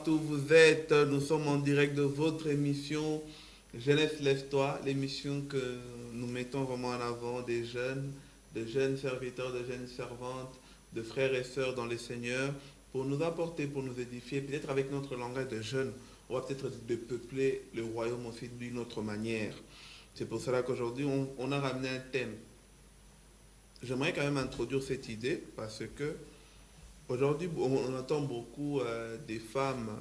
partout où vous êtes. Nous sommes en direct de votre émission Jeunesse Lève-toi, l'émission que nous mettons vraiment en avant des jeunes serviteurs, de jeunes servantes, de frères et sœurs dans le Seigneur, pour nous apporter, pour nous édifier, peut-être avec notre langage de jeunes, on va peut-être dépeupler le royaume aussi d'une autre manière. C'est pour cela qu'aujourd'hui, on a ramené un thème. J'aimerais quand même introduire cette idée parce que aujourd'hui, on entend beaucoup des femmes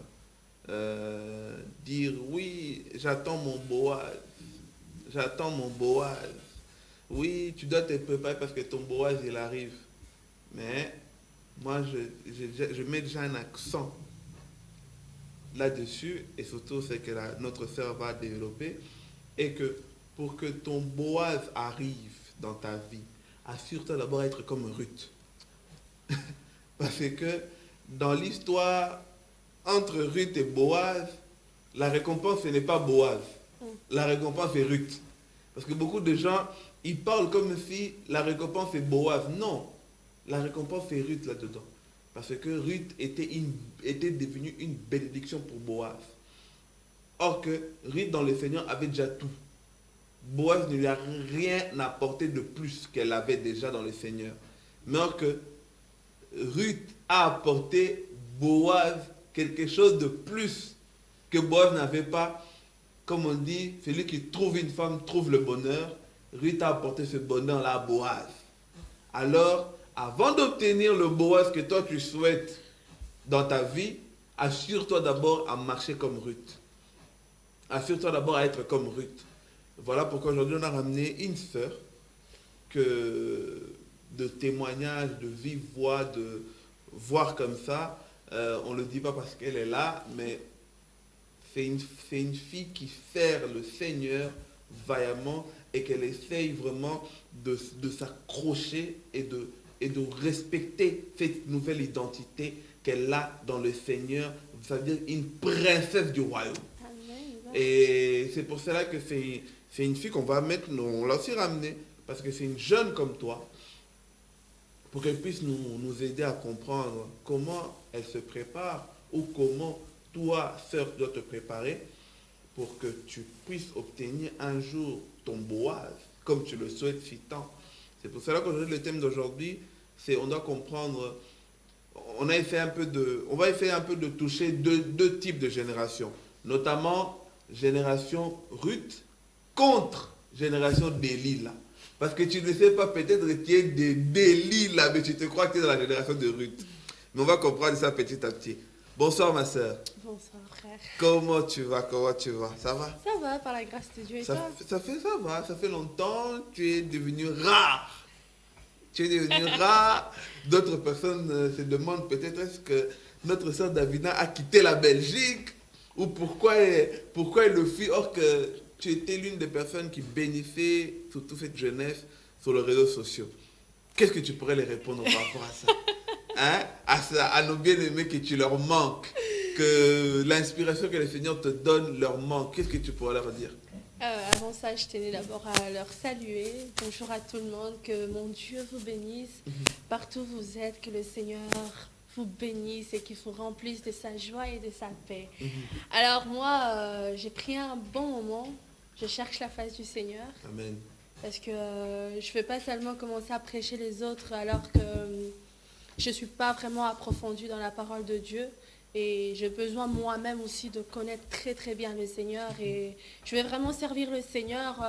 dire oui, j'attends mon Boaz, j'attends mon Boaz. Oui, tu dois te préparer parce que ton Boaz il arrive. Mais moi, je mets déjà un accent là-dessus et surtout c'est que notre sœur va développer et que pour que ton Boaz arrive dans ta vie, assure-toi d'abord d'être comme Ruth. Parce que dans l'histoire entre Ruth et Boaz, la récompense ce n'est pas Boaz. La récompense est Ruth. Parce que beaucoup de gens, ils parlent comme si la récompense est Boaz. Non, la récompense est Ruth là-dedans. Parce que Ruth était devenue une bénédiction pour Boaz. Or que Ruth dans le Seigneur avait déjà tout. Boaz ne lui a rien apporté de plus qu'elle avait déjà dans le Seigneur. Mais or que Ruth a apporté Boaz quelque chose de plus que Boaz n'avait pas. Comme on dit, celui qui trouve une femme trouve le bonheur. Ruth a apporté ce bonheur-là à Boaz. Alors, avant d'obtenir le Boaz que toi tu souhaites dans ta vie, assure-toi d'abord à marcher comme Ruth. Assure-toi d'abord à être comme Ruth. Voilà pourquoi aujourd'hui on a ramené une sœur que de témoignages, de vive voix, de voir comme ça. On ne le dit pas parce qu'elle est là, mais c'est une fille qui sert le Seigneur vaillamment et qu'elle essaye vraiment de s'accrocher et de respecter cette nouvelle identité qu'elle a dans le Seigneur, c'est-à-dire une princesse du royaume. Et c'est pour cela que c'est une fille qu'on va mettre, on l'a aussi ramenée, parce que c'est une jeune comme toi, pour qu'elle puisse nous aider à comprendre comment elle se prépare ou comment toi, sœur, tu dois te préparer pour que tu puisses obtenir un jour ton Boaz, comme tu le souhaites si tant. C'est pour cela qu'aujourd'hui, le thème d'aujourd'hui, c'est on doit comprendre, on va essayer un peu de toucher deux types de générations, notamment génération Ruth contre génération Delilah. Parce que tu ne sais pas, peut-être que tu es de Delilah, mais tu te crois que tu es dans la génération de Ruth. Mais on va comprendre ça petit à petit. Bonsoir ma soeur. Bonsoir frère. Comment tu vas? Ça va? Ça va, par la grâce de Dieu et toi? Ça va, ça fait longtemps, tu es devenu rare. Tu es devenu rare. D'autres personnes se demandent peut-être est-ce que notre soeur Davina a quitté la Belgique ou pourquoi elle le fit, or que tu étais l'une des personnes qui bénéficiaient, surtout cette jeunesse, sur les réseaux sociaux. Qu'est-ce que tu pourrais les répondre par rapport à ça? À nos bien-aimés que tu leur manques, que l'inspiration que le Seigneur te donne leur manque. Qu'est-ce que tu pourrais leur dire? Avant ça, je tenais d'abord à leur saluer. Bonjour à tout le monde, que mon Dieu vous bénisse. Partout où vous êtes, que le Seigneur vous bénisse et qu'il vous remplisse de sa joie et de sa paix. Alors moi, j'ai pris un bon moment. Je cherche la face du Seigneur. Amen. Parce que je ne veux pas seulement commencer à prêcher les autres alors que je ne suis pas vraiment approfondie dans la parole de Dieu. Et j'ai besoin moi-même aussi de connaître très très bien le Seigneur. Et je vais vraiment servir le Seigneur,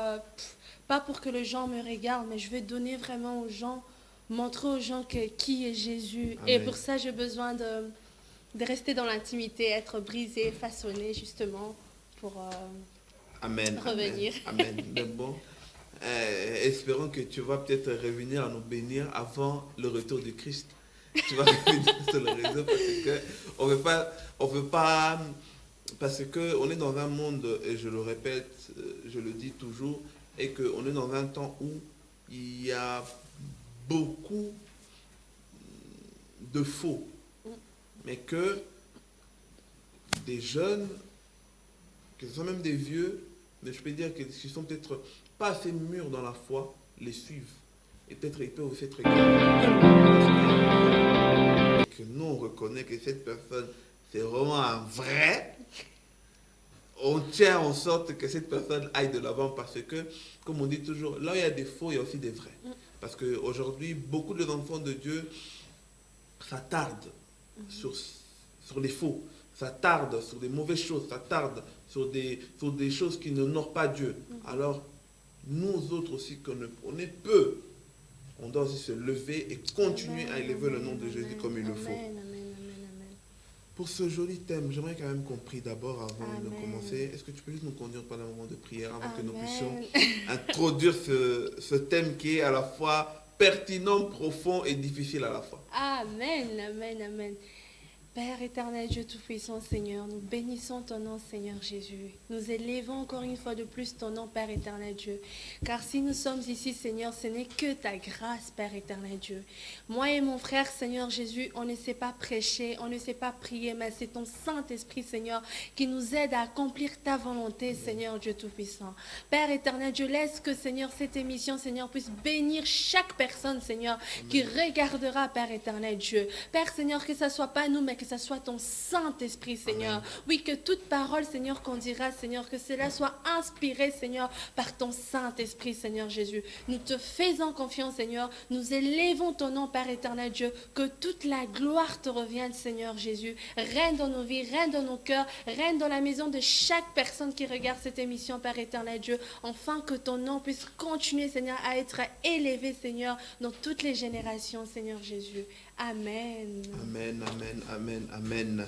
pas pour que les gens me regardent, mais je vais donner vraiment aux gens, montrer aux gens qui est Jésus. Amen. Et pour ça, j'ai besoin de rester dans l'intimité, être brisé, façonné justement pour revenir. Amen. Mais bon, espérons que tu vas peut-être revenir à nous bénir avant le retour de Christ. Tu vas revenir sur le réseau parce qu'on veut pas, parce qu'on est dans un monde, et je le répète, je le dis toujours, et qu'on est dans un temps où il y a beaucoup de faux, mais que des jeunes, que ce soit même des vieux, mais je peux dire qu'ils sont peut-être pas assez mûrs dans la foi, les suivent. Et peut-être ils peuvent aussi être égarés. Et que nous, on reconnaît que cette personne c'est vraiment un vrai, on tient en sorte que cette personne aille de l'avant parce que, comme on dit toujours, là où il y a des faux, il y a aussi des vrais. Parce qu'aujourd'hui, beaucoup d'enfants de Dieu s'attardent sur les faux, s'attardent sur des mauvaises choses, s'attardent sur des choses qui n'honorent pas Dieu. Alors, nous autres aussi, on est peu, on doit aussi se lever et continuer à élever le nom de Jésus comme il le faut. Pour ce joli thème, j'aimerais quand même qu'on prie d'abord avant de commencer. Est-ce que tu peux juste nous conduire pendant un moment de prière avant que nous puissions introduire ce thème qui est à la fois pertinent, profond et difficile à la fois. Amen, amen, amen. Père éternel, Dieu Tout-Puissant, Seigneur, nous bénissons ton nom, Seigneur Jésus. Nous élevons encore une fois de plus ton nom, Père éternel Dieu. Car si nous sommes ici, Seigneur, ce n'est que ta grâce, Père éternel Dieu. Moi et mon frère, Seigneur Jésus, on ne sait pas prêcher, on ne sait pas prier, mais c'est ton Saint-Esprit, Seigneur, qui nous aide à accomplir ta volonté, Seigneur Dieu Tout-Puissant. Père éternel Dieu, laisse que, Seigneur, cette émission, Seigneur, puisse bénir chaque personne, Seigneur, qui regardera, Père éternel Dieu. Père, Seigneur, que ce ne soit pas nous, mais que ce soit ton Saint-Esprit, Seigneur. Amen. Oui, que toute parole, Seigneur, qu'on dira, Seigneur, que cela soit inspiré, Seigneur, par ton Saint-Esprit, Seigneur Jésus. Nous te faisons confiance, Seigneur. Nous élevons ton nom, Père éternel Dieu. Que toute la gloire te revienne, Seigneur Jésus. Règne dans nos vies, règne dans nos cœurs, règne dans la maison de chaque personne qui regarde cette émission, Père éternel Dieu. Enfin, que ton nom puisse continuer, Seigneur, à être élevé, Seigneur, dans toutes les générations, Seigneur Jésus. Amen. Amen, amen, amen, amen.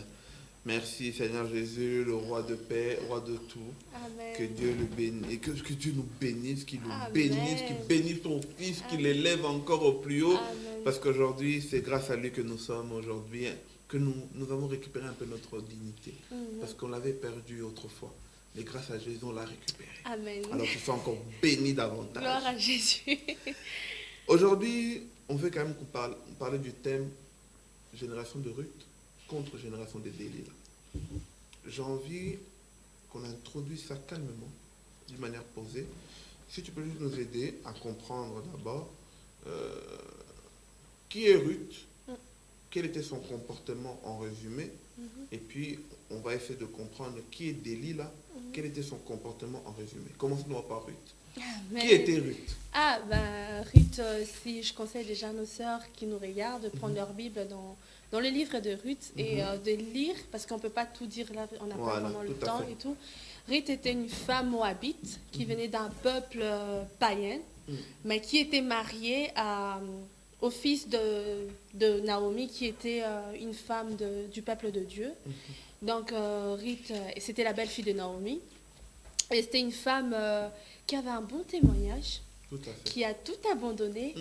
Merci Seigneur Jésus, le roi de paix, roi de tout. Amen. Que Dieu le bénisse, et que Dieu nous bénisse, qu'il nous Amen. bénisse, qu'il bénisse ton Fils, qu'il l'élève encore au plus haut. Amen. Parce qu'aujourd'hui, c'est grâce à lui que nous sommes aujourd'hui, que nous avons récupéré un peu notre dignité. Parce qu'on l'avait perdu autrefois. Mais grâce à Jésus, on l'a récupéré. Amen. Alors tu sois encore béni davantage. Gloire à Jésus. Aujourd'hui, on veut quand même parler du thème génération de Ruth contre génération de Delilah. J'ai envie qu'on introduise ça calmement, d'une manière posée. Si tu peux juste nous aider à comprendre d'abord qui est Ruth, quel était son comportement en résumé, et puis on va essayer de comprendre qui est Delilah, quel était son comportement en résumé. Commençons par Ruth. Amen. Qui était Ruth? Ruth, si je conseille déjà à nos sœurs qui nous regardent de prendre leur Bible dans le livre de Ruth et de lire, parce qu'on ne peut pas tout dire là, on n'a pas vraiment le temps et tout. Ruth était une femme moabite qui venait d'un peuple païen, mais qui était mariée au fils de Naomi, qui était une femme du peuple de Dieu. Donc Ruth, c'était la belle-fille de Naomi. Et c'était une femme qui avait un bon témoignage, qui a tout abandonné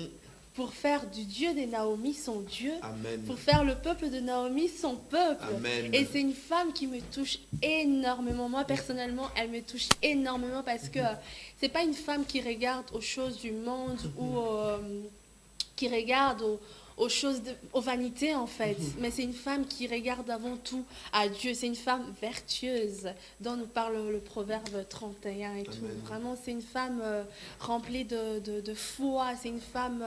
pour faire du Dieu de Naomi son Dieu, Amen. Pour faire le peuple de Naomi son peuple. Amen. Et c'est une femme qui me touche énormément. Moi, personnellement, elle me touche énormément parce que c'est pas une femme qui regarde aux choses du monde ou qui regarde aux choses, aux vanités en fait, mais c'est une femme qui regarde avant tout à Dieu. C'est une femme vertueuse dont nous parle le proverbe 31 et tout. Amen. Vraiment, c'est une femme remplie de foi, c'est une femme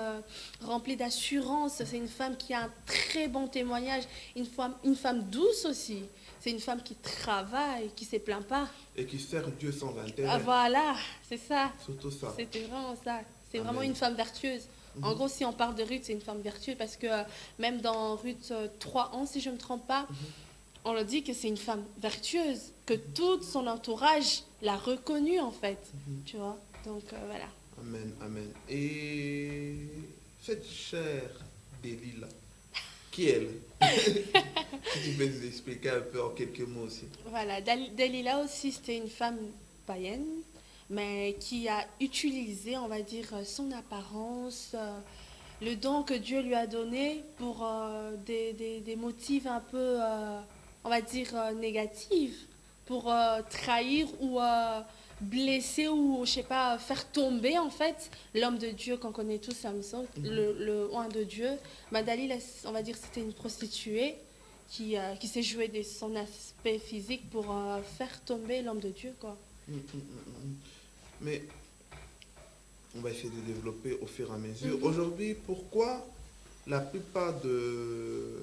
remplie d'assurance, c'est une femme qui a un très bon témoignage, une femme douce aussi. C'est une femme qui travaille, qui ne se plaint pas. Et qui sert Dieu sans intérêt. Ah, voilà, c'est ça. Surtout ça. C'était vraiment ça. C'est Amen. Vraiment une femme vertueuse. En gros, si on parle de Ruth, c'est une femme vertueuse parce que même dans Ruth 3:11, si je ne me trompe pas, on le dit que c'est une femme vertueuse, que tout son entourage l'a reconnue en fait. Tu vois. Donc voilà. Amen, amen. Et cette chère Delilah, qui est elle? Si tu peux nous expliquer un peu en quelques mots aussi. Voilà, Delilah aussi, c'était une femme païenne, mais qui a utilisé, on va dire, son apparence, le don que Dieu lui a donné pour des motifs un peu, on va dire, négatifs, pour trahir ou blesser ou, je sais pas, faire tomber, en fait, l'homme de Dieu qu'on connaît tous, Samson, le oint de Dieu. Dalila, on va dire, c'était une prostituée qui s'est jouée de son aspect physique pour faire tomber l'homme de Dieu, quoi. Mais on va essayer de développer au fur et à mesure. Aujourd'hui, pourquoi la plupart de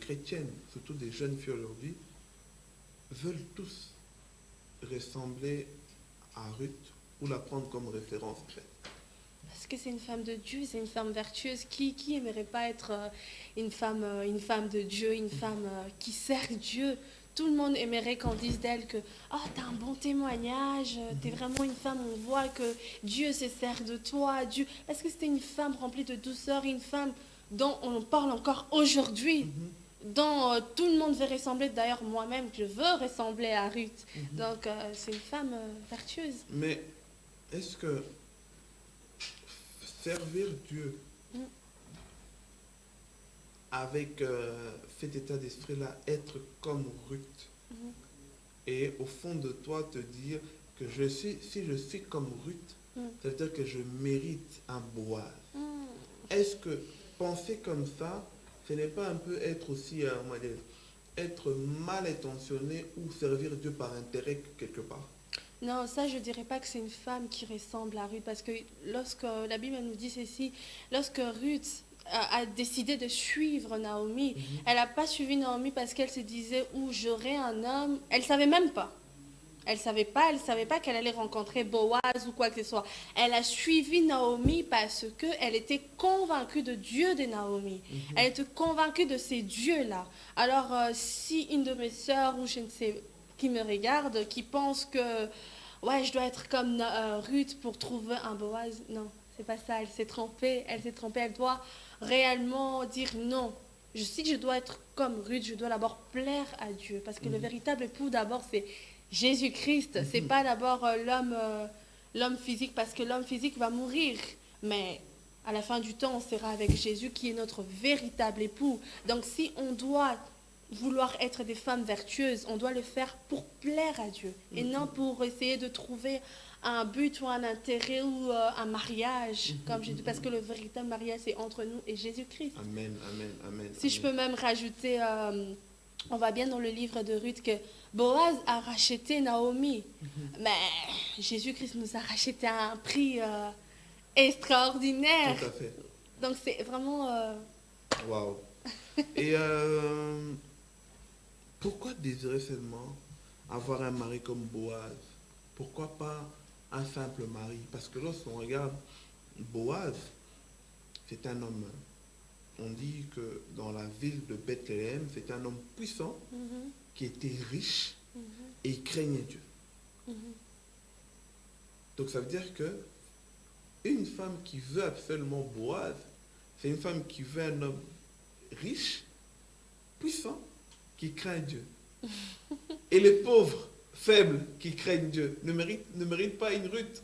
chrétiennes, surtout des jeunes filles aujourd'hui, veulent tous ressembler à Ruth ou la prendre comme référence en fait. Parce que c'est une femme de Dieu, c'est une femme vertueuse. Qui aimerait pas être une femme de Dieu, une femme qui sert Dieu? Tout le monde aimerait qu'on dise d'elle que t'as un bon témoignage, t'es vraiment une femme, on voit que Dieu se sert de toi. Dieu. Parce que c'était une femme remplie de douceur, une femme dont on parle encore aujourd'hui, dont tout le monde veut ressembler. D'ailleurs, moi-même, je veux ressembler à Ruth. Donc, c'est une femme vertueuse. Mais est-ce que servir Dieu avec cet état d'esprit-là, être comme Ruth, et au fond de toi te dire que si je suis comme Ruth, ça veut dire que je mérite un Boaz. Est-ce que penser comme ça, ce n'est pas un peu être aussi, on va dire, être mal intentionné ou servir Dieu par intérêt quelque part? Non, ça, je ne dirais pas que c'est une femme qui ressemble à Ruth, parce que lorsque la Bible nous dit ceci, lorsque Ruth a décidé de suivre Naomi, elle n'a pas suivi Naomi parce qu'elle se disait où j'aurai un homme. Elle ne savait même pas. Elle savait pas qu'elle allait rencontrer Boaz ou quoi que ce soit. Elle a suivi Naomi parce qu'elle était convaincue de Dieu de Naomi. Elle était convaincue de ces dieux-là. Alors, si une de mes sœurs ou je ne sais qui me regarde, qui pense que ouais, je dois être comme Ruth pour trouver un Boaz, non, c'est pas ça. Elle s'est trompée. Elle doit réellement dire non. Je sais que je dois être comme Ruth, je dois d'abord plaire à Dieu. Parce que le véritable époux, d'abord, c'est Jésus-Christ. C'est pas d'abord l'homme physique, parce que l'homme physique va mourir. Mais à la fin du temps, on sera avec Jésus qui est notre véritable époux. Donc si on doit vouloir être des femmes vertueuses, on doit le faire pour plaire à Dieu. Et non pour essayer de trouver un but ou un intérêt ou un mariage, comme je dis, parce que le véritable mariage, c'est entre nous et Jésus-Christ. Amen, amen, amen. Si je peux même rajouter, on va bien dans le livre de Ruth que Boaz a racheté Naomi, mais Jésus-Christ nous a racheté à un prix extraordinaire. Tout à fait. Donc c'est vraiment... Waouh. Et pourquoi désirer seulement avoir un mari comme Boaz? Pourquoi pas un simple mari? Parce que lorsqu'on regarde Boaz, c'est un homme. On dit que dans la ville de Bethléem, c'est un homme puissant qui était riche et il craignait Dieu. Donc ça veut dire que une femme qui veut absolument Boaz, c'est une femme qui veut un homme riche, puissant, qui craint Dieu. Et les pauvres, faibles, qui craignent Dieu, ne méritent pas une Ruth.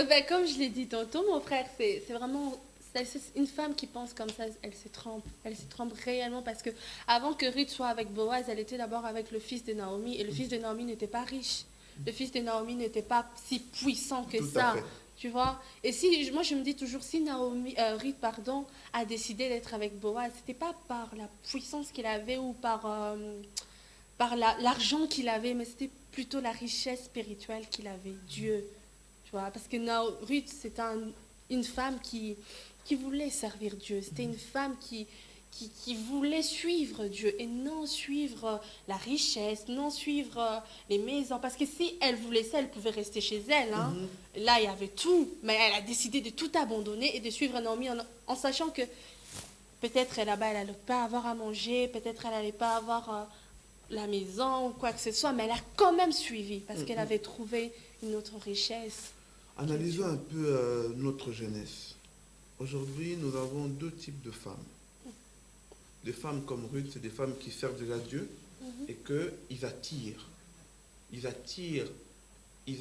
Ben, comme je l'ai dit tantôt, mon frère, c'est vraiment c'est une femme qui pense comme ça, elle se trompe. Elle se trompe réellement parce que avant que Ruth soit avec Boaz, elle était d'abord avec le fils de Naomi et le fils de Naomi n'était pas riche. Le fils de Naomi n'était pas si puissant que ça. Tu vois? Et si moi je me dis toujours, si Ruth a décidé d'être avec Boaz, c'était pas par la puissance qu'il avait ou par l'argent qu'il avait, mais c'était plutôt la richesse spirituelle qu'il avait, Dieu. Tu vois? Parce que Ruth, c'est une femme qui voulait servir Dieu. C'était une femme qui voulait suivre Dieu et non suivre la richesse, non suivre les maisons. Parce que si elle voulait ça, elle pouvait rester chez elle. Hein. Là, il y avait tout. Mais elle a décidé de tout abandonner et de suivre Naomi en sachant que peut-être là-bas, elle n'allait pas avoir à manger, peut-être elle n'allait pas avoir la maison ou quoi que ce soit, mais elle a quand même suivi parce qu'elle avait trouvé une autre richesse. Analysons un peu notre jeunesse. Aujourd'hui, nous avons deux types de femmes. Des femmes comme Ruth, c'est des femmes qui servent déjà Dieu et qu'ils attirent. Ils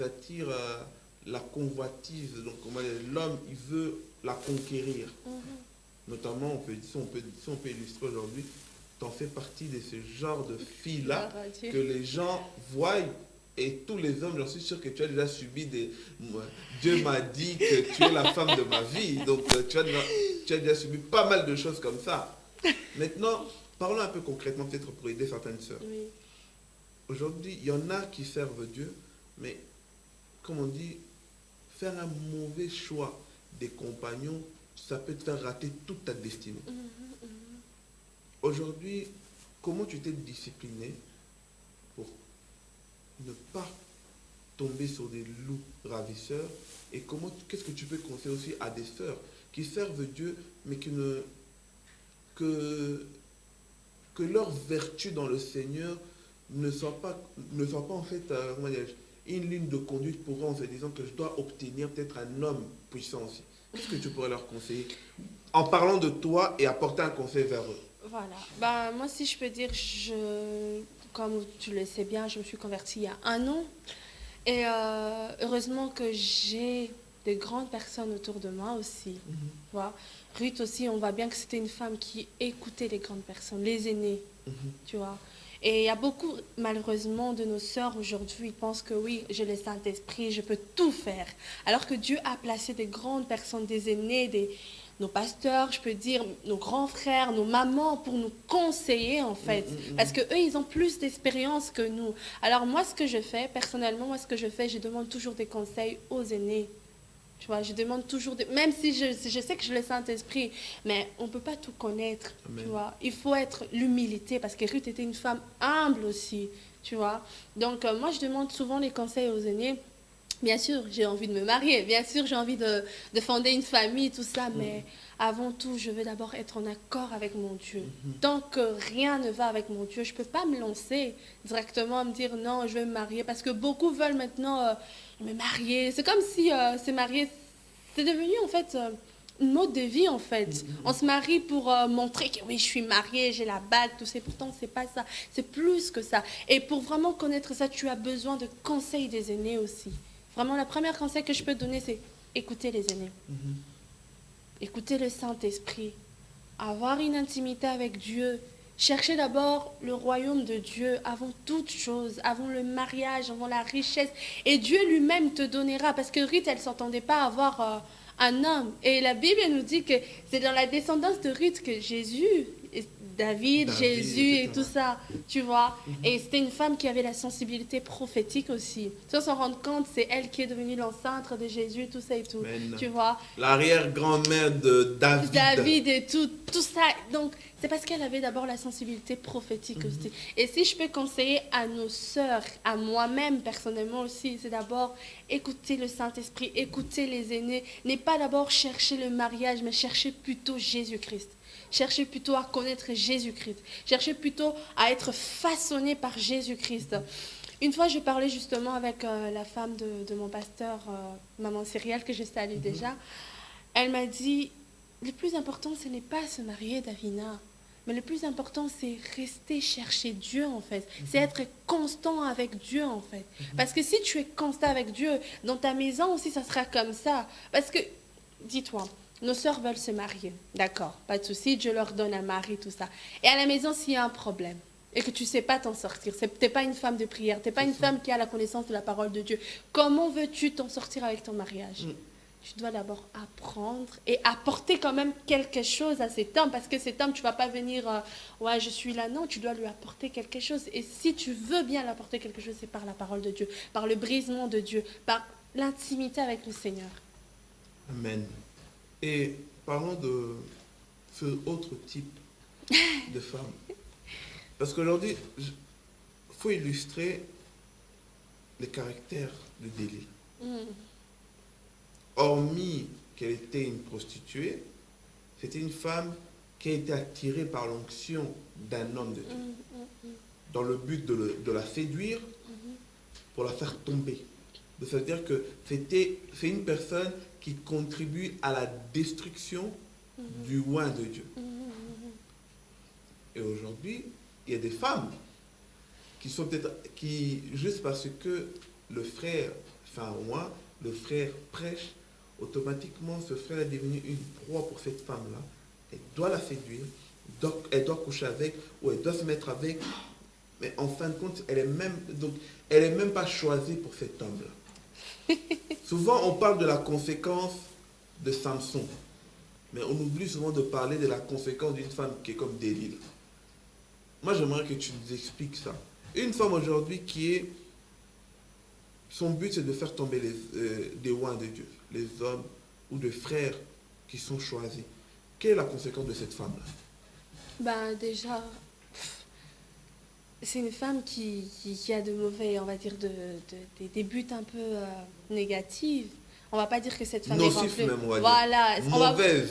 attirent la convoitise. Donc, l'homme, il veut la conquérir. Notamment, si on peut illustrer aujourd'hui, tu en fais partie de ce genre de filles-là que les gens voient. Et tous les hommes, j'en suis sûr que tu as déjà subi Dieu m'a dit que tu es la femme de ma vie. Donc, tu as déjà subi pas mal de choses comme ça. Maintenant, parlons un peu concrètement, peut-être pour aider certaines sœurs. Oui. Aujourd'hui, il y en a qui servent Dieu, mais, comme on dit, faire un mauvais choix des compagnons, ça peut te faire rater toute ta destinée. Aujourd'hui, comment tu t'es discipliné pour ne pas tomber sur des loups ravisseurs et qu'est-ce que tu peux conseiller aussi à des sœurs qui servent Dieu mais que, que leur vertu dans le Seigneur ne soit pas en fait comment dirais-je, une ligne de conduite pour eux en se disant que je dois obtenir peut-être un homme puissant aussi. Qu'est-ce que tu pourrais leur conseiller en parlant de toi et apporter un conseil vers eux? Voilà. Ben, moi, si je peux dire, comme tu le sais bien, je me suis convertie il y a 1 an. Et heureusement que j'ai de grandes personnes autour de moi aussi. Tu vois. Ruth aussi, on voit bien que c'était une femme qui écoutait les grandes personnes, les aînés. Tu vois. Et il y a beaucoup, malheureusement, de nos sœurs aujourd'hui, ils pensent que oui, j'ai le Saint-Esprit, je peux tout faire. Alors que Dieu a placé des grandes personnes, des aînés, nos pasteurs, je peux dire, nos grands frères, nos mamans, pour nous conseiller, en fait. Parce qu'eux, ils ont plus d'expérience que nous. Alors moi, ce que je fais, personnellement, je demande toujours des conseils aux aînés. Tu vois, je demande toujours, même si je sais que je le Saint-Esprit, mais on ne peut pas tout connaître, Amen. tu vois. Il faut être l'humilité, parce que Ruth était une femme humble aussi, tu vois. Donc, moi, je demande souvent les conseils aux aînés. Bien sûr, j'ai envie de me marier, bien sûr, j'ai envie de fonder une famille, tout ça, mais avant tout, je veux d'abord être en accord avec mon Dieu. Tant que rien ne va avec mon Dieu, je ne peux pas me lancer directement à me dire non, je vais me marier, parce que beaucoup veulent maintenant me marier. C'est comme si se marier, c'est devenu en fait une mode de vie en fait. On se marie pour montrer que oui, je suis mariée, j'ai la bague, tout ça. Pourtant, c'est pas ça. C'est plus que ça. Et pour vraiment connaître ça, tu as besoin de conseils des aînés aussi. Vraiment, le premier conseil que je peux te donner, c'est écouter les aînés. Écouter le Saint-Esprit. Avoir une intimité avec Dieu. Chercher d'abord le royaume de Dieu avant toute chose, avant le mariage, avant la richesse. Et Dieu lui-même te donnera. Parce que Ruth, elle ne s'entendait pas avoir un homme. Et la Bible nous dit que c'est dans la descendance de Ruth que Jésus, David, Jésus et tout ça, tu vois. Et c'était une femme qui avait la sensibilité prophétique aussi. Sans s'en rendre compte, c'est elle qui est devenue l'enceinte de Jésus, tout ça et tout, tu vois. L'arrière-grand-mère de David. David et tout ça. Donc, c'est parce qu'elle avait d'abord la sensibilité prophétique aussi. Et si je peux conseiller à nos sœurs, à moi-même personnellement aussi, c'est d'abord écouter le Saint-Esprit, écouter les aînés. N'est pas d'abord chercher le mariage, mais chercher plutôt Jésus-Christ. Cherchez plutôt à connaître Jésus-Christ. Cherchez plutôt à être façonné par Jésus-Christ. Une fois, je parlais justement avec la femme de mon pasteur, Maman Cyrielle, que je salue déjà. Elle m'a dit, le plus important, ce n'est pas se marier, Davina. Mais le plus important, c'est rester chercher Dieu, en fait. C'est être constant avec Dieu, en fait. Parce que si tu es constant avec Dieu, dans ta maison aussi, ça sera comme ça. Parce que, dis-toi, nos sœurs veulent se marier, d'accord, pas de souci, Dieu leur donne un mari, tout ça. Et à la maison, s'il y a un problème et que tu ne sais pas t'en sortir, tu n'es pas une femme de prière, tu n'es pas une femme qui a la connaissance de la parole de Dieu, comment veux-tu t'en sortir avec ton mariage? Tu dois d'abord apprendre et apporter quand même quelque chose à cet homme, parce que cet homme, tu ne vas pas venir, ouais, je suis là, non, tu dois lui apporter quelque chose. Et si tu veux bien lui apporter quelque chose, c'est par la parole de Dieu, par le brisement de Dieu, par l'intimité avec le Seigneur. Amen. Et parlons de ce autre type de femme. Parce qu'aujourd'hui, il faut illustrer le caractère de Delilah. Hormis qu'elle était une prostituée, c'était une femme qui a été attirée par l'onction d'un homme de Dieu, dans le but de la séduire pour la faire tomber. C'est-à-dire que c'est une personne qui contribue à la destruction du oint de Dieu. Et aujourd'hui, il y a des femmes qui sont peut-être, juste parce que le frère fait un oint, le frère prêche, automatiquement ce frère est devenu une proie pour cette femme-là. Elle doit la séduire, elle doit coucher avec, ou elle doit se mettre avec, mais en fin de compte, elle est même pas choisie pour cet homme-là. Souvent, on parle de la conséquence de Samson, mais on oublie souvent de parler de la conséquence d'une femme qui est comme Delilah. Moi, j'aimerais que tu nous expliques ça. Une femme aujourd'hui son but, c'est de faire tomber des oints de Dieu, les hommes ou des frères qui sont choisis. Quelle est la conséquence de cette femme-là? Ben déjà, c'est une femme qui a de mauvais, on va dire, des buts un peu négatifs. On va pas dire que cette femme est Nocif remplie. même, on va dire. Voilà, Mauvaise.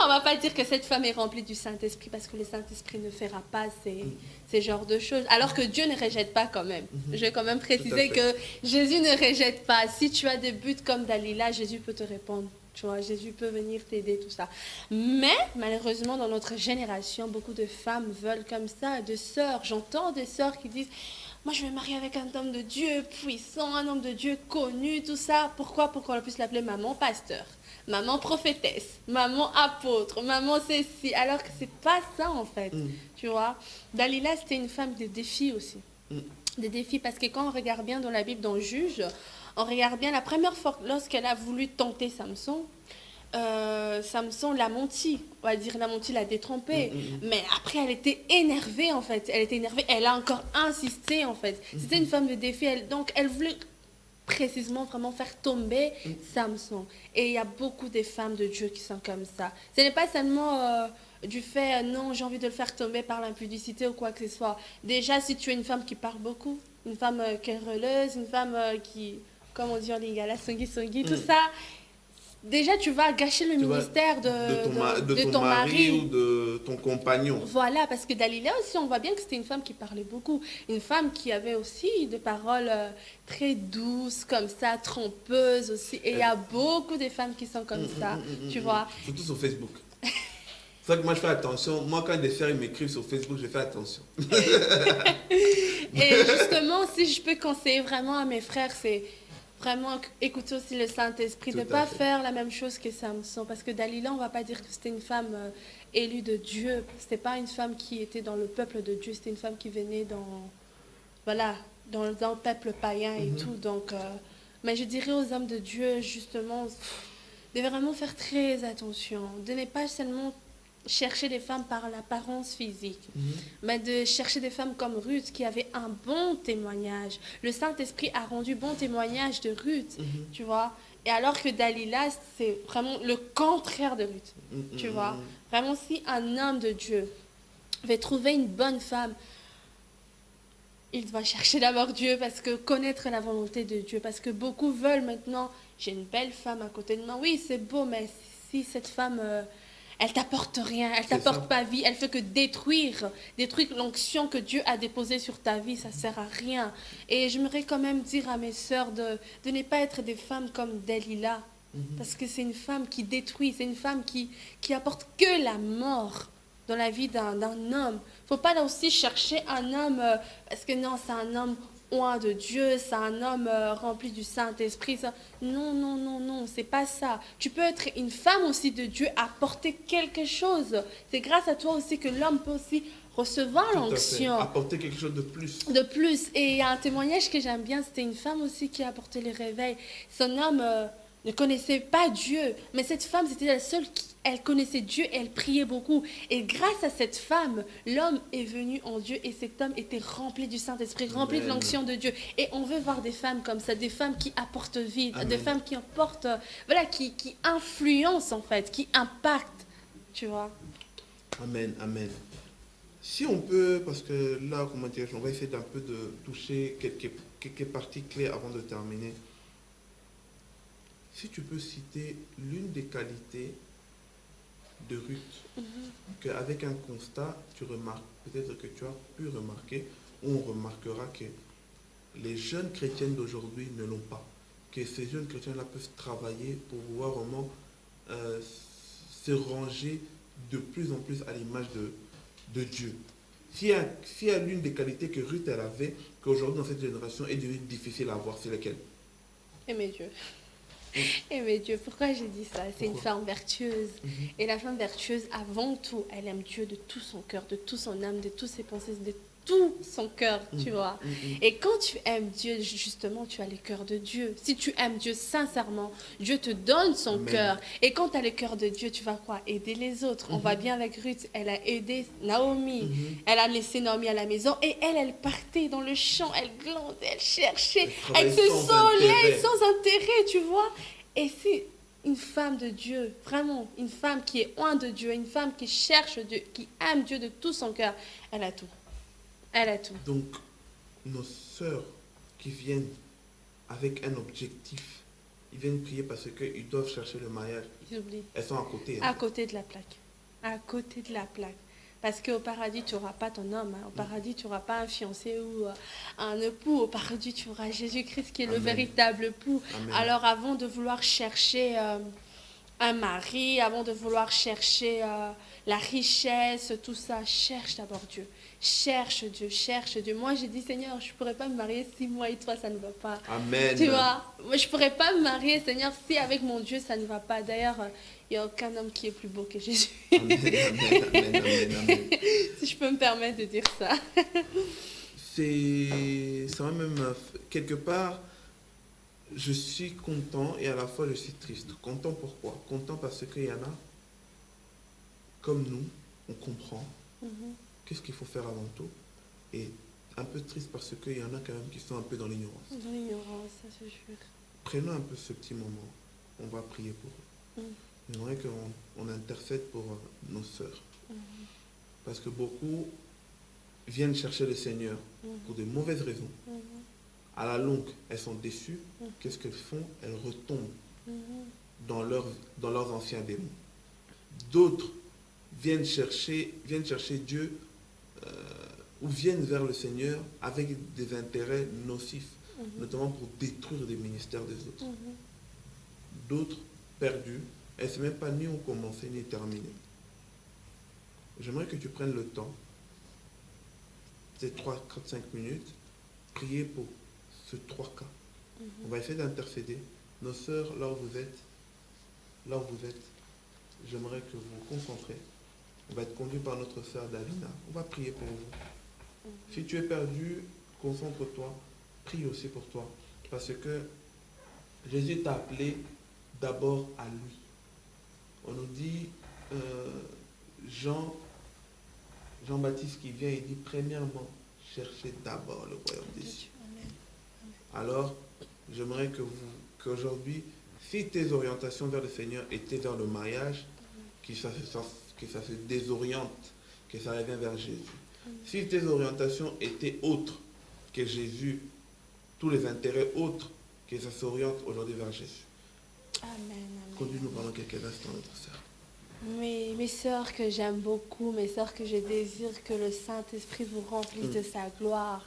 on va pas dire que cette femme est remplie du Saint-Esprit parce que le Saint-Esprit ne fera pas ces genres de choses. Alors que Dieu ne rejette pas quand même. Je vais quand même préciser que Jésus ne rejette pas. Si tu as des buts comme Dalila, Jésus peut te répondre. Tu vois, Jésus peut venir t'aider, tout ça. Mais malheureusement, dans notre génération, beaucoup de femmes veulent comme ça, de sœurs. J'entends des sœurs qui disent: moi, je vais marier avec un homme de Dieu puissant, un homme de Dieu connu, tout ça. Pourquoi? Pour qu'on puisse l'appeler maman pasteur, maman prophétesse, maman apôtre, maman ceci. Alors que c'est pas ça, en fait. Tu vois, Dalila, c'était une femme de défis aussi. Des défis, parce que quand on regarde bien dans la Bible, dans Juge, on regarde bien la première fois lorsqu'elle a voulu tenter Samson. Samson l'a menti, on va dire l'a menti, l'a détrompé. Mais après, elle était énervée en fait. Elle était énervée, elle a encore insisté en fait. C'était une femme de défi, donc elle voulait précisément vraiment faire tomber Samson. Et il y a beaucoup de femmes de Dieu qui sont comme ça. Ce n'est pas seulement du fait, non, j'ai envie de le faire tomber par l'impudicité ou quoi que ce soit. Déjà, si tu es une femme qui parle beaucoup, une femme querelleuse, une femme qui, comme on dit en lingala, songi, tout ça, déjà tu vas gâcher le ministère de ton mari ou de ton compagnon. Voilà, parce que Dalila aussi, on voit bien que c'était une femme qui parlait beaucoup. Une femme qui avait aussi des paroles très douces, comme ça, trompeuses aussi. Et il y a beaucoup de femmes qui sont comme ça, tu vois. Surtout sur Facebook. C'est ça que moi je fais attention. Moi, quand des frères m'écrivent sur Facebook, je fais attention. Et justement, si je peux conseiller vraiment à mes frères, c'est vraiment écouter aussi le Saint-Esprit, de ne pas faire la même chose que Samson. Parce que Dalila, on ne va pas dire que c'était une femme élue de Dieu. Ce n'était pas une femme qui était dans le peuple de Dieu, c'était une femme qui venait voilà, dans le peuple païen et tout. Donc, mais je dirais aux hommes de Dieu, justement, de vraiment faire très attention, de ne pas seulement chercher des femmes par l'apparence physique, mais de chercher des femmes comme Ruth qui avait un bon témoignage. Le Saint-Esprit a rendu bon témoignage de Ruth, tu vois. Et alors que Dalila, c'est vraiment le contraire de Ruth, tu vois. Vraiment, si un homme de Dieu veut trouver une bonne femme, il doit chercher d'abord Dieu, parce que connaître la volonté de Dieu, parce que beaucoup veulent maintenant, j'ai une belle femme à côté de moi, oui, c'est beau, mais si cette femme... elle t'apporte rien, elle t'apporte pas vie, elle fait que détruire l'onction que Dieu a déposée sur ta vie, ça sert à rien. Et j'aimerais quand même dire à mes sœurs de ne pas être des femmes comme Dalila, parce que c'est une femme qui détruit, c'est une femme qui apporte que la mort dans la vie d'un homme. Faut pas là aussi chercher un homme, parce que non, c'est un homme oint de Dieu, c'est un homme rempli du Saint-Esprit. Non, c'est pas ça. Tu peux être une femme aussi de Dieu, apporter quelque chose. C'est grâce à toi aussi que l'homme peut aussi recevoir l'onction. Apporter quelque chose de plus. De plus. Et il y a un témoignage que j'aime bien, c'était une femme aussi qui a apporté le réveil. Son homme ne connaissait pas Dieu, mais cette femme, c'était la seule elle connaissait Dieu et elle priait beaucoup. Et grâce à cette femme, l'homme est venu en Dieu et cet homme était rempli du Saint-Esprit, rempli de l'onction de Dieu. Et on veut voir des femmes comme ça, des femmes qui apportent vie, des femmes qui apportent, voilà, qui influencent en fait, qui impactent, tu vois. Amen, amen. Si on peut, parce que là, comment dire, on va essayer d'un peu de toucher quelques parties clés avant de terminer. Si tu peux citer l'une des qualités de Ruth, qu'avec un constat, tu remarques, peut-être que tu as pu remarquer, ou on remarquera que les jeunes chrétiennes d'aujourd'hui ne l'ont pas. Que ces jeunes chrétiens-là peuvent travailler pour pouvoir vraiment se ranger de plus en plus à l'image de Dieu. S'il y a l'une des qualités que Ruth elle avait, qu'aujourd'hui dans cette génération est devenue difficile à avoir, c'est laquelle? Aimer Dieu. Aimer Dieu. Pourquoi j'ai dit ça? C'est une femme vertueuse. Et la femme vertueuse, avant tout, elle aime Dieu de tout son cœur, de toute son âme, de toutes ses pensées, de tout son cœur, tu vois. Et quand tu aimes Dieu, justement, tu as le cœur de Dieu. Si tu aimes Dieu sincèrement, Dieu te donne son cœur. Et quand tu as le cœur de Dieu, tu vas quoi? Aider les autres. On va bien avec Ruth, elle a aidé Naomi. Elle a laissé Naomi à la maison et elle partait dans le champ, elle glandait, elle cherchait, elle se soleil sans intérêt, tu vois. Et c'est une femme de Dieu, vraiment, une femme qui est loin de Dieu, une femme qui cherche Dieu, qui aime Dieu de tout son cœur, elle a tout. Elle a tout. Donc, nos sœurs qui viennent avec un objectif, ils viennent prier parce qu'ils doivent chercher le mariage. Ils oublient. Elles sont à côté. À côté de la plaque. À côté de la plaque. Parce qu'au paradis, tu n'auras pas ton homme. Au paradis, tu n'auras pas un fiancé ou un époux. Au paradis, tu auras Jésus-Christ qui est le véritable époux. Amen. Alors, avant de vouloir chercher un mari, avant de vouloir chercher la richesse, tout ça, cherche d'abord Dieu. Cherche Dieu, cherche Dieu. Moi, j'ai dit, Seigneur, je ne pourrais pas me marier si moi et toi, ça ne va pas. Amen. Tu vois, moi, je ne pourrais pas me marier, Seigneur, si avec mon Dieu, ça ne va pas. D'ailleurs, il n'y a aucun homme qui est plus beau que Jésus. Amen, amen, amen, amen. Si je peux me permettre de dire ça. C'est vrai même, quelque part, je suis content et à la fois je suis triste. Content pourquoi? Content parce qu'il y en a, comme nous, on comprend qu'est-ce qu'il faut faire avant tout. Et un peu triste parce qu'il y en a quand même qui sont un peu dans l'ignorance. Dans l'ignorance, ça c'est sûr. Prenons un peu ce petit moment. On va prier pour eux. J'aimerais qu'on intercède pour nos sœurs. Parce que beaucoup viennent chercher le Seigneur pour de mauvaises raisons. À la longue, elles sont déçues. Qu'est-ce qu'elles font? Elles retombent dans leurs anciens démons. D'autres viennent chercher Dieu ou viennent vers le Seigneur avec des intérêts nocifs, notamment pour détruire les ministères des autres. D'autres, perdus, elles ne savent même pas ni où commencer ni terminer. J'aimerais que tu prennes le temps, ces 3, 4, 5 minutes, prier pour ces 3 cas. On va essayer d'intercéder. Nos sœurs, là où vous êtes, j'aimerais que vous vous concentrez. On va être conduit par notre sœur Davina. On va prier pour vous. Si tu es perdu, concentre-toi. Prie aussi pour toi. Parce que Jésus t'a appelé d'abord à lui. On nous dit, Jean-Baptiste qui vient, il dit, premièrement, cherchez d'abord le royaume des cieux. Alors, j'aimerais qu'aujourd'hui, si tes orientations vers le Seigneur étaient vers le mariage, que ça se désoriente, que ça revienne vers Jésus. Si tes orientations étaient autres que Jésus, tous les intérêts autres, que ça s'oriente aujourd'hui vers Jésus. Amen. Conduis-nous pendant quelques instants, notre sœur. Mes sœurs que j'aime beaucoup, mes sœurs que je désire que le Saint-Esprit vous remplisse de sa gloire.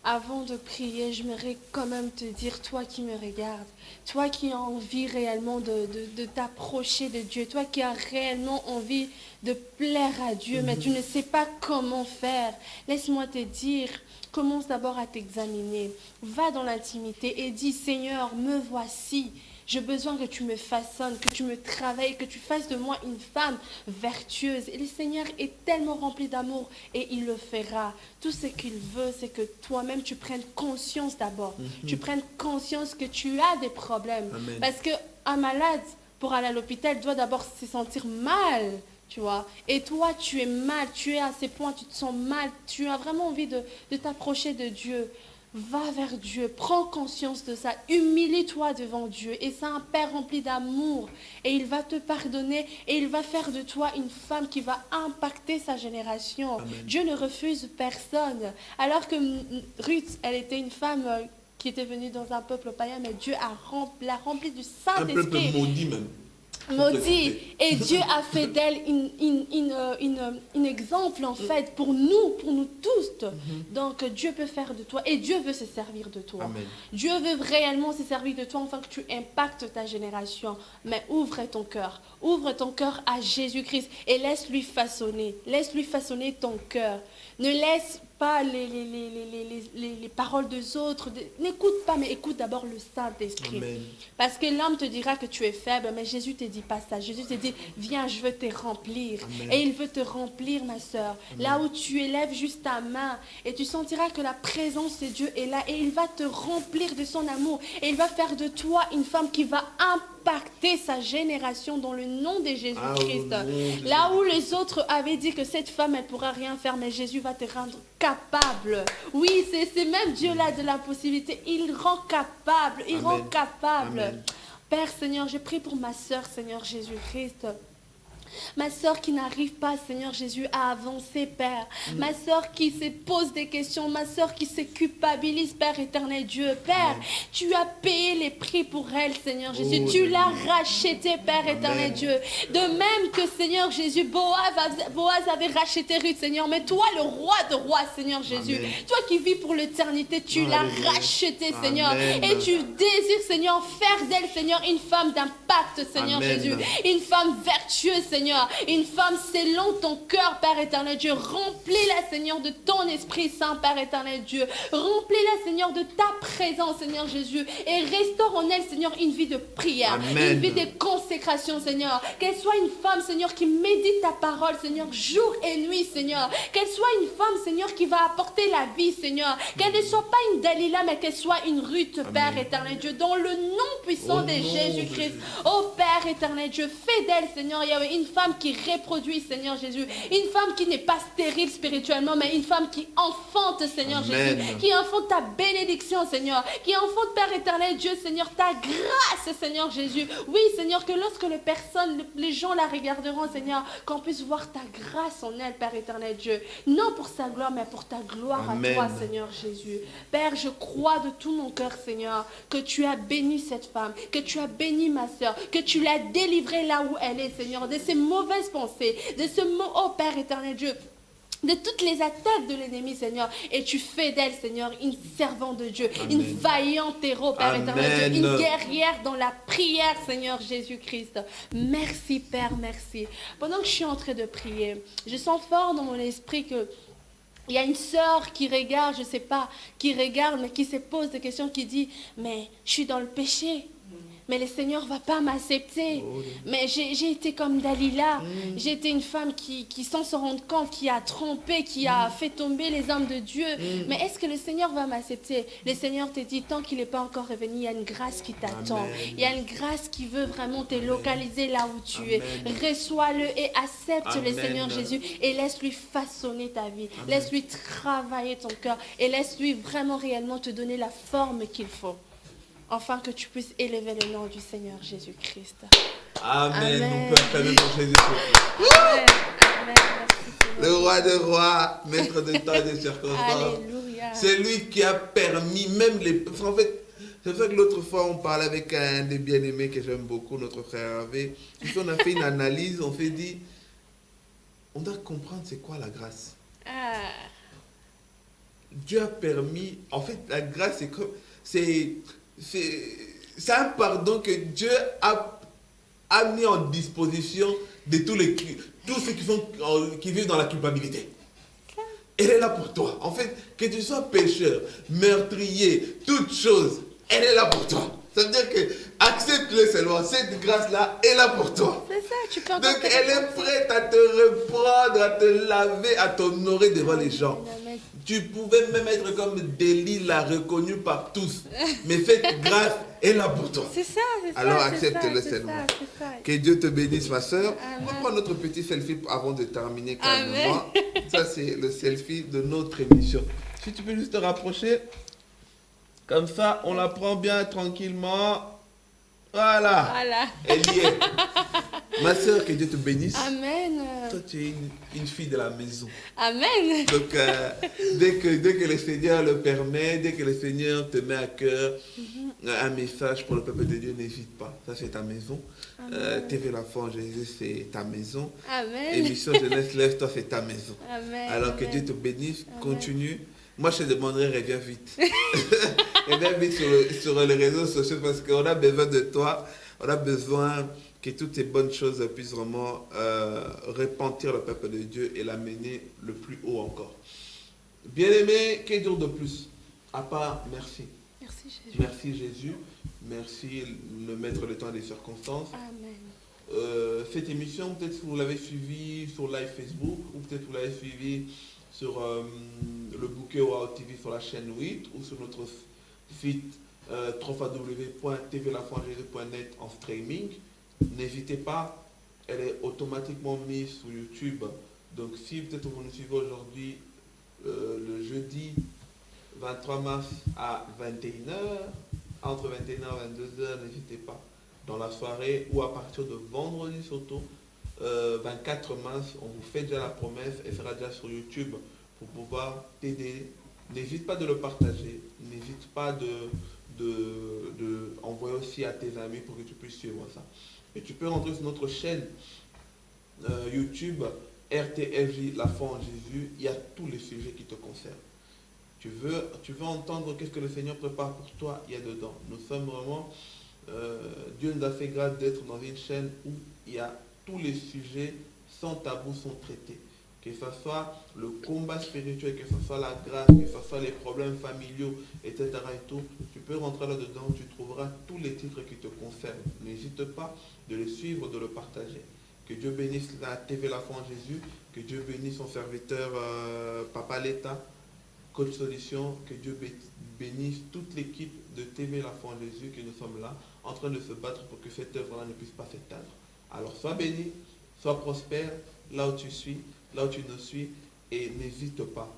Avant de prier, j'aimerais quand même te dire, toi qui me regardes, toi qui as envie réellement de t'approcher de Dieu, toi qui as réellement envie de plaire à Dieu, mais tu ne sais pas comment faire. Laisse-moi te dire, commence d'abord à t'examiner. Va dans l'intimité et dis, Seigneur, me voici. J'ai besoin que tu me façonnes, que tu me travailles, que tu fasses de moi une femme vertueuse. Et le Seigneur est tellement rempli d'amour et il le fera. Tout ce qu'il veut, c'est que toi-même, tu prennes conscience d'abord. Tu prennes conscience que tu as des problèmes. Amen. Parce qu'un malade, pour aller à l'hôpital, doit d'abord se sentir mal. Tu vois, et toi, tu es mal, tu es à ces points, tu te sens mal, tu as vraiment envie de t'approcher de Dieu. Va vers Dieu, prends conscience de ça, humilie-toi devant Dieu et c'est un Père rempli d'amour et il va te pardonner et il va faire de toi une femme qui va impacter sa génération. Amen. Dieu ne refuse personne. Alors que Ruth, elle était une femme qui était venue dans un peuple païen, mais Dieu l'a remplie du Un peuple Saint-Esprit. maudit même. Maudit. Et Dieu a fait d'elle un exemple en fait pour nous tous. Donc Dieu peut faire de toi et Dieu veut se servir de toi. Amen. Dieu veut réellement se servir de toi afin que tu impactes ta génération. Mais ouvre ton cœur à Jésus-Christ et laisse-lui façonner ton cœur. Ne laisse pas les paroles des autres. N'écoute pas, mais écoute d'abord le Saint-Esprit. Amen. Parce que l'homme te dira que tu es faible, mais Jésus ne te dit pas ça. Jésus te dit, viens, je veux te remplir. Amen. Et il veut te remplir, ma soeur. Là où tu élèves juste ta main, et tu sentiras que la présence de Dieu est là, et il va te remplir de son amour. Et il va faire de toi une femme qui va impacter sa génération dans le nom de Jésus-Christ. Là où les autres avaient dit que cette femme, elle ne pourra rien faire, mais Jésus va te rendre capable. Oui, c'est même Dieu-là de l'impossibilité. Il rend capable. Il rend capable. Amen. Père Seigneur, je prie pour ma soeur, Seigneur Jésus-Christ. Ma sœur qui n'arrive pas, Seigneur Jésus, à avancer, Père. Ma sœur qui se pose des questions, ma sœur qui se culpabilise, Père éternel Dieu. Père, tu as payé les prix pour elle, Seigneur Jésus. Tu l'as rachetée, Père éternel Dieu. De même que, Seigneur Jésus, Boaz avait racheté Ruth, Seigneur. Mais toi, le roi de rois, Seigneur Jésus, toi qui vis pour l'éternité, tu l'as rachetée, Seigneur. Et tu désires, Seigneur, faire d'elle, Seigneur, une femme d'impact, Seigneur Jésus. Une femme vertueuse, Seigneur, une femme selon ton cœur, Père éternel Dieu. Remplis-la, Seigneur, de ton Esprit Saint, Père éternel Dieu. Remplis-la, Seigneur, de ta présence, Seigneur Jésus. Et restaure en elle, Seigneur, une vie de prière, une vie de consécration, Seigneur. Qu'elle soit une femme, Seigneur, qui médite ta parole, Seigneur, jour et nuit, Seigneur. Qu'elle soit une femme, Seigneur, qui va apporter la vie, Seigneur. Qu'elle ne soit pas une Dalila, mais qu'elle soit une Ruth, Père éternel Dieu. Dans le nom puissant de Jésus-Christ. Oh Père éternel Dieu, fais d'elle, Seigneur, il y a une femme qui reproduit, Seigneur Jésus. Une femme qui n'est pas stérile spirituellement, mais une femme qui enfante, Seigneur Jésus. Qui enfante ta bénédiction, Seigneur. Qui enfante, Père éternel Dieu, Seigneur, ta grâce, Seigneur Jésus. Oui, Seigneur, que lorsque les personnes, les gens la regarderont, Seigneur, qu'on puisse voir ta grâce en elle, Père éternel Dieu. Non pour sa gloire, mais pour ta gloire à toi, Seigneur Jésus. Père, je crois de tout mon cœur, Seigneur, que tu as béni cette femme, que tu as béni ma soeur, que tu l'as délivrée là où elle est, Seigneur, de ces mauvaises pensées, de ce mot, oh Père éternel Dieu, de toutes les attaques de l'ennemi, Seigneur. Et tu fais d'elle, Seigneur, une servante de Dieu, une vaillante héros, Père éternel Dieu, une guerrière dans la prière, Seigneur Jésus-Christ. Merci, Père, merci. Pendant que je suis en train de prier, je sens fort dans mon esprit que il y a une sœur qui regarde, je ne sais pas, qui regarde, mais qui se pose des questions, qui dit, mais je suis dans le péché. Mais le Seigneur ne va pas m'accepter. Mais j'ai été comme Dalila. J'ai été une femme qui, sans se rendre compte, qui a trompé, qui a fait tomber les âmes de Dieu. Mais est-ce que le Seigneur va m'accepter? Le Seigneur te dit, tant qu'il n'est pas encore revenu, il y a une grâce qui t'attend. Il y a une grâce qui veut vraiment te localiser là où tu es. Reçois-le et accepte le Seigneur Jésus et laisse-lui façonner ta vie. Laisse-lui travailler ton cœur et laisse-lui vraiment réellement te donner la forme qu'il faut. Afin que tu puisses élever le nom du Seigneur Jésus-Christ. Amen. Nous pouvons acclamer pour Jésus. Amen. Amen. Merci, le roi de rois, maître de temps et des circonstances. Alléluia. C'est lui qui a permis même les... En fait, c'est vrai que l'autre fois, on parlait avec un des bien-aimés que j'aime beaucoup, notre frère Hervé. Puis on a fait une analyse, on s'est dit, on doit comprendre c'est quoi la grâce. Dieu a permis... En fait, la grâce, c'est comme... C'est un pardon que Dieu a mis en disposition de tous ceux qui vivent dans la culpabilité. Elle est là pour toi. En fait, que tu sois pécheur, meurtrier, toute chose, elle est là pour toi. Ça veut dire que accepte-le seulement. Cette grâce-là est là pour toi. C'est ça, tu peux. Donc elle est prête à te reprendre, à te laver, à t'honorer devant les gens. Tu pouvais même être comme Delilah, reconnu par tous. Mais cette grâce est là pour toi. C'est ça, c'est ça. Alors accepte-le seulement. Que Dieu te bénisse, ma soeur. On va prendre notre petit selfie avant de terminer calmement. Ça, c'est le selfie de notre émission. Si tu peux juste te rapprocher. Comme ça, on la prend bien tranquillement. Voilà. Elle y est. Ma soeur, que Dieu te bénisse. Amen. Toi, tu es une fille de la maison. Amen. Donc, dès que le Seigneur le permet, dès que le Seigneur te met à cœur un message pour le peuple de Dieu, n'hésite pas. Ça, c'est ta maison. TV l'Enfant Jésus, c'est ta maison. Amen. Émission Jeunesse Lève-toi, c'est ta maison. Amen. Alors que Dieu te bénisse, continue. Moi, je te demanderai, reviens vite. Reviens vite sur les réseaux sociaux parce qu'on a besoin de toi. On a besoin que toutes ces bonnes choses puissent vraiment repentir le peuple de Dieu et l'amener le plus haut encore. Bien-aimé, qu'est-ce dur de plus? À part, merci. Merci Jésus. Merci Jésus. Merci le maître du temps et des circonstances. Amen. Cette émission, peut-être que vous l'avez suivie sur live Facebook ou peut-être que vous l'avez suivie sur le bouquet Wow TV sur la chaîne 8 ou sur notre site www.tvlafangerie.net en streaming. N'hésitez pas, elle est automatiquement mise sur YouTube. Donc si peut-être vous nous suivez aujourd'hui, le jeudi 23 mars à 21h, entre 21h et 22h, n'hésitez pas. Dans la soirée ou à partir de vendredi surtout, 24 mars, on vous fait déjà la promesse, elle sera déjà sur YouTube pour pouvoir t'aider. N'hésite pas de le partager, n'hésite pas de envoyer aussi à tes amis pour que tu puisses suivre ça. Et tu peux rentrer sur notre chaîne YouTube RTFJ, la foi en Jésus, il y a tous les sujets qui te concernent. Tu veux entendre qu'est-ce que le Seigneur prépare pour toi, il y a dedans. Nous sommes vraiment, Dieu nous a fait grâce d'être dans une chaîne où il y a tous les sujets sans tabou sont traités. Que ce soit le combat spirituel, que ce soit la grâce, que ce soit les problèmes familiaux, etc. et tout, tu peux rentrer là-dedans, tu trouveras tous les titres qui te concernent. N'hésite pas de les suivre, de le partager. Que Dieu bénisse la TV La Foi en Jésus, que Dieu bénisse son serviteur Papa l'État, Coach Solution, que Dieu bénisse toute l'équipe de TV La Foi en Jésus, que nous sommes là, en train de se battre pour que cette œuvre-là ne puisse pas s'éteindre. Alors sois béni, sois prospère, là où tu suis, là où tu nous suis, et n'hésite pas.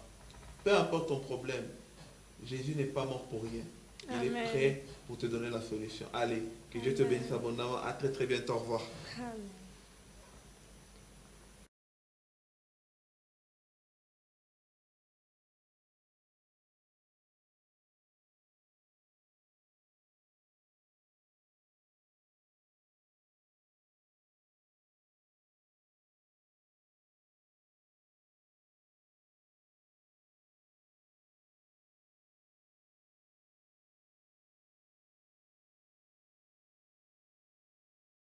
Peu importe ton problème, Jésus n'est pas mort pour rien. Il Amen. est prêt pour te donner la solution. Allez, que Dieu te bénisse abondamment. À très très bientôt. Au revoir. Amen.